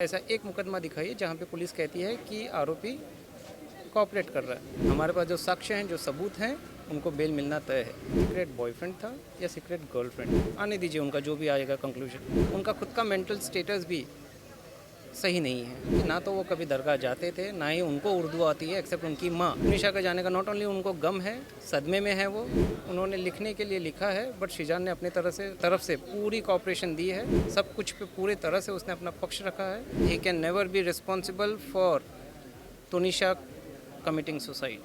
ऐसा एक मुकदमा दिखाइए जहाँ पे पुलिस कहती है कि आरोपी कोऑपरेट कर रहा है। हमारे पास जो साक्ष्य हैं, जो सबूत हैं, उनको बेल मिलना तय है। सीक्रेट बॉयफ्रेंड था या सीक्रेट गर्लफ्रेंड, आने दीजिए, उनका जो भी आएगा कंक्लूजन। उनका खुद का मेंटल स्टेटस भी सही नहीं है। ना तो वो कभी दरगाह जाते थे, ना ही उनको उर्दू आती है एक्सेप्ट उनकी माँ। तुनिशा का जाने का नॉट ओनली उनको गम है, सदमे में है वो। उन्होंने लिखने के लिए लिखा है, बट शीजान ने अपने तरफ से पूरी कॉपरेशन दी है। सब कुछ पे पूरे तरह से उसने अपना पक्ष रखा है। ही can never be responsible for Tunisha committing suicide.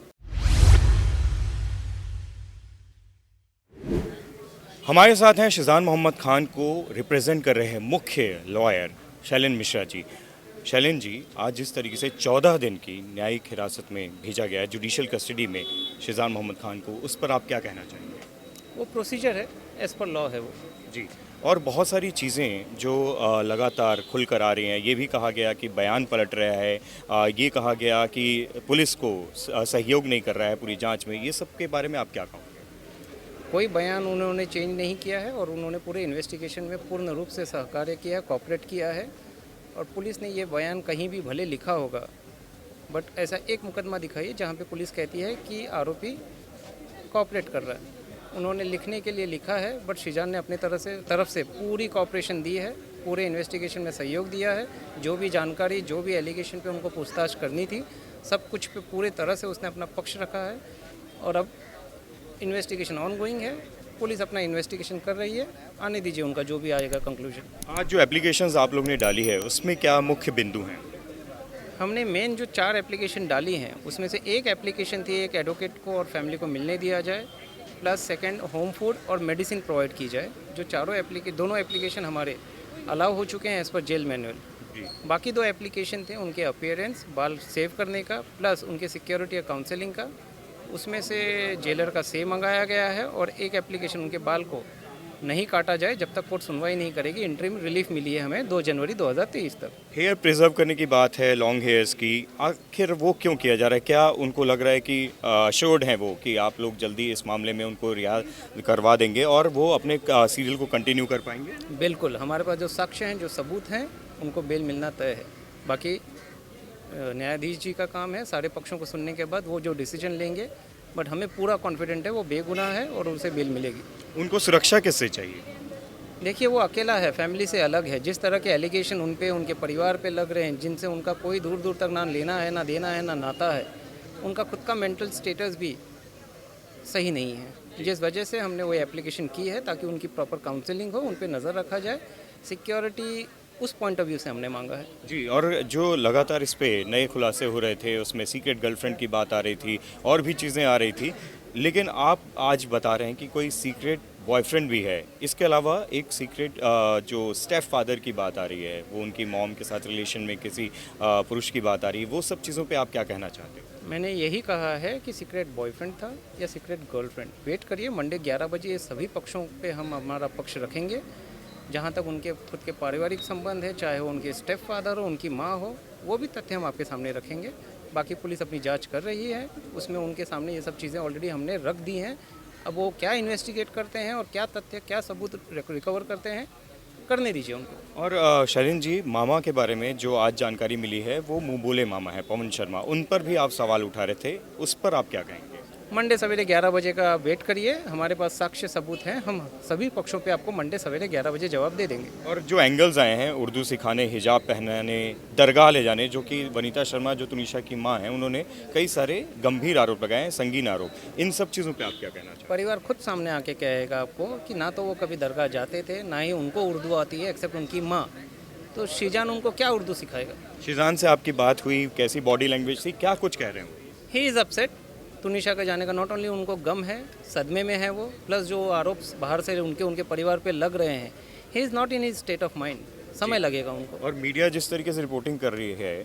हमारे साथ हैं शिजान मोहम्मद खान को रिप्रेजेंट कर रहे हैं मुख्य लॉयर शैलेन मिश्रा जी। शैलेन जी, आज जिस तरीके से 14 दिन की न्यायिक हिरासत में भेजा गया है, जुडिशियल कस्टडी में शिजान मोहम्मद खान को, उस पर आप क्या कहना चाहेंगे? वो प्रोसीजर है, एज पर लॉ है वो। जी। और बहुत सारी चीज़ें जो लगातार खुल कर आ रही हैं, ये भी कहा गया कि बयान पलट रहा है, ये कहा गया कि पुलिस को सहयोग नहीं कर रहा है पूरी जांच में, ये सब के बारे में आप क्या कहोगे? कोई बयान उन्होंने चेंज नहीं किया है और उन्होंने पूरे इन्वेस्टिगेशन में पूर्ण रूप से सहकार्य किया, कॉपरेट किया है। और पुलिस ने ये बयान कहीं भी भले लिखा होगा, बट ऐसा एक मुकदमा दिखाइए जहाँ पे पुलिस कहती है कि आरोपी कॉपरेट कर रहा है। उन्होंने लिखने के लिए लिखा है, बट शीजान ने अपने तरफ से पूरी कॉपरेशन दी है, पूरे इन्वेस्टिगेशन में सहयोग दिया है। जो भी जानकारी, जो भी एलिगेशन पे उनको पूछताछ करनी थी, सब कुछ पे पूरे तरह से उसने अपना पक्ष रखा है। और अब इन्वेस्टिगेशन ऑनगोइंग है, पुलिस अपना इन्वेस्टिगेशन कर रही है, आने दीजिए, उनका जो भी आएगा कंक्लूजन। आज जो एप्लीकेशंस आप लोग ने डाली है, उसमें क्या मुख्य बिंदु हैं? हमने मेन जो 4 एप्लीकेशन डाली हैं, उसमें से एक एप्लीकेशन थी एक एडवोकेट को और फैमिली को मिलने दिया जाए, प्लस सेकंड होम फूड और मेडिसिन प्रोवाइड की जाए। जो दोनों एप्लीकेशन हमारे अलाउ हो चुके हैं एज पर जेल मैनुअल। बाकी 2 एप्लीकेशन थे उनके अपीयरेंस, बाल सेव करने का, प्लस उनके सिक्योरिटी और काउंसलिंग का। उसमें से जेलर का से मंगाया गया है और एक एप्लीकेशन उनके बाल को नहीं काटा जाए जब तक कोर्ट सुनवाई नहीं करेगी। इंटरिम रिलीफ मिली है हमें 2 जनवरी 2023 तक। हेयर प्रिजर्व करने की बात है, लॉन्ग हेयर्स की, आखिर वो क्यों किया जा रहा है? क्या उनको लग रहा है कि श्योर्ड हैं वो कि आप लोग जल्दी इस मामले में उनको रिहा करवा देंगे और वो अपने सीरियल को कंटिन्यू कर पाएंगे? बिल्कुल, हमारे पास जो साक्ष्य हैं, जो सबूत हैं, उनको बेल मिलना तय है। बाकी न्यायाधीश जी का काम है सारे पक्षों को सुनने के बाद वो जो डिसीजन लेंगे, बट हमें पूरा कॉन्फिडेंट है वो बेगुनाह है और उनसे बेल मिलेगी। उनको सुरक्षा किससे चाहिए? देखिए, वो अकेला है, फैमिली से अलग है। जिस तरह के एलिगेशन उन पे, उनके परिवार पे लग रहे हैं, जिनसे उनका कोई दूर दूर तक ना लेना है, ना देना है, ना नाता है, उनका खुद का मेंटल स्टेटस भी सही नहीं है। जिस वजह से हमने वो एप्लीकेशन की है ताकि उनकी प्रॉपर काउंसलिंग हो, उन पे नज़र रखा जाए। सिक्योरिटी उस पॉइंट ऑफ व्यू से हमने मांगा है। जी। और जो लगातार इस पे नए खुलासे हो रहे थे, उसमें सीक्रेट गर्लफ्रेंड की बात आ रही थी और भी चीज़ें आ रही थी, लेकिन आप आज बता रहे हैं कि कोई सीक्रेट बॉयफ्रेंड भी है। इसके अलावा एक सीक्रेट जो स्टेप फादर की बात आ रही है, वो उनकी मॉम के साथ रिलेशन में किसी पुरुष की बात आ रही है, वो सब चीज़ों पे आप क्या कहना चाहते हो? मैंने यही कहा है कि सीक्रेट बॉयफ्रेंड था या सीक्रेट गर्लफ्रेंड। वेट करिए, मंडे 11 बजे ये सभी पक्षों पे हम हमारा पक्ष रखेंगे। जहाँ तक उनके खुद के पारिवारिक संबंध है, चाहे वो उनके स्टेप फादर हो, उनकी माँ हो, वो भी तथ्य हम आपके सामने रखेंगे। बाकी पुलिस अपनी जांच कर रही है, उसमें उनके सामने ये सब चीज़ें ऑलरेडी हमने रख दी हैं। अब वो क्या इन्वेस्टिगेट करते हैं और क्या तथ्य, क्या सबूत रिकवर करते हैं, करने दीजिए उनको। और शैलेन जी, मामा के बारे में जो आज जानकारी मिली है, वो मुँह बोले मामा है पवन शर्मा, उन पर भी आप सवाल उठा रहे थे, उस पर आप क्या कहेंगे? मंडे सवेरे 11 बजे का वेट करिए, हमारे पास साक्ष्य सबूत हैं। हम सभी पक्षों पे आपको मंडे सवेरे 11 बजे जवाब दे देंगे। और जो एंगल्स आए हैं, उर्दू सिखाने, हिजाब पहनाने, दरगाह ले जाने, जो कि वनीता शर्मा जो तुनिशा की मां हैं, उन्होंने कई सारे गंभीर आरोप लगाए हैं, संगीन आरोप, इन सब चीज़ों पे आप क्या कहना चाहते हैं? परिवार खुद सामने आके कहेगा आपको कि ना तो वो कभी दरगाह जाते थे, ना ही उनको उर्दू आती है एक्सेप्ट उनकी माँ। तो शीजान उनको क्या उर्दू सिखाएगा? शिजान से आपकी बात हुई, कैसी बॉडी लैंग्वेज थी, क्या कुछ कह रहे हो? He is upset. तुनिशा का जाने का नॉट ओनली उनको गम है, सदमे में है वो, प्लस जो आरोप बाहर से उनके परिवार पे लग रहे हैं, he is not in his state of mind. समय लगेगा उनको। और मीडिया जिस तरीके से रिपोर्टिंग कर रही है,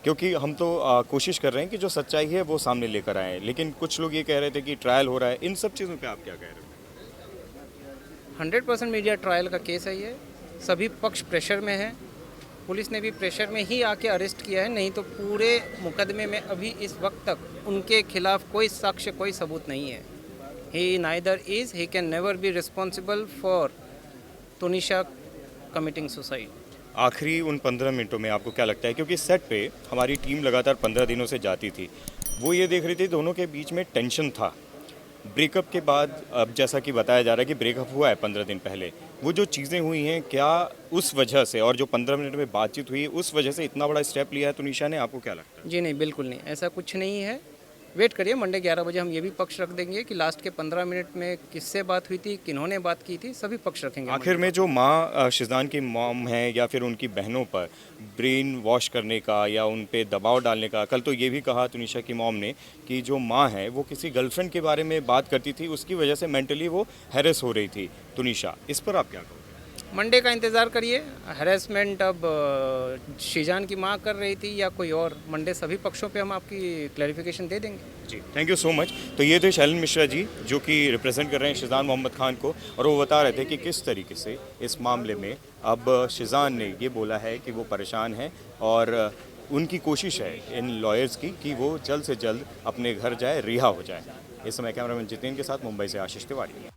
क्योंकि हम तो कोशिश कर रहे हैं कि जो सच्चाई है वो सामने लेकर आए, लेकिन कुछ लोग ये कह रहे थे कि ट्रायल हो रहा है, इन सब चीज़ों पे आप क्या कह रहे हो? 100% मीडिया ट्रायल का केस है ये। सभी पक्ष प्रेशर में है, पुलिस ने भी प्रेशर में ही आके अरेस्ट किया है, नहीं तो पूरे मुकदमे में अभी इस वक्त तक उनके खिलाफ कोई साक्ष्य, कोई सबूत नहीं है। He neither he can never be responsible for Tunisha committing suicide. आखिरी उन 15 मिनटों में आपको क्या लगता है, क्योंकि सेट पे हमारी टीम लगातार 15 दिनों से जाती थी, वो ये देख रही थी दोनों के बीच में टेंशन था। ब्रेकअप के बाद अब जैसा कि बताया जा रहा है कि ब्रेकअप हुआ है 15 दिन पहले, वो जो चीज़ें हुई हैं क्या उस वजह से, और जो 15 मिनट में बातचीत हुई है उस वजह से इतना बड़ा स्टेप लिया है तुनिशा ने, आपको क्या लगता है? जी नहीं, बिल्कुल नहीं, ऐसा कुछ नहीं है। वेट करिए, मंडे 11 बजे हम ये भी पक्ष रख देंगे कि लास्ट के 15 मिनट में किससे बात हुई थी, किन्होंने बात की थी, सभी पक्ष रखेंगे। आखिर में जो माँ शिज़ान की मॉम है या फिर उनकी बहनों पर ब्रेन वॉश करने का या उन पे दबाव डालने का, कल तो ये भी कहा तुनिशा की मॉम ने कि जो माँ है वो किसी गर्लफ्रेंड के बारे में बात करती थी, उसकी वजह से मेंटली वो हैरेस हो रही थी तुनिशा, इस पर आप क्या कहोगे? मंडे का इंतज़ार करिए। हैरेसमेंट अब शीजान की माँ कर रही थी या कोई और, मंडे सभी पक्षों पे हम आपकी क्लैरिफिकेशन दे देंगे। जी, थैंक यू सो मच। तो ये थे शैलन मिश्रा जी जो कि रिप्रेजेंट कर रहे हैं शिज़ान मोहम्मद खान को, और वो बता रहे थे कि किस तरीके से इस मामले में अब शिज़ान ने ये बोला है कि वो परेशान है और उनकी कोशिश है इन लॉयर्स की कि वो जल्द से जल्द अपने घर जाए, रिहा हो जाए। इस समय कैमरामैन जितेंद्र के साथ मुंबई से आशीष तिवारी।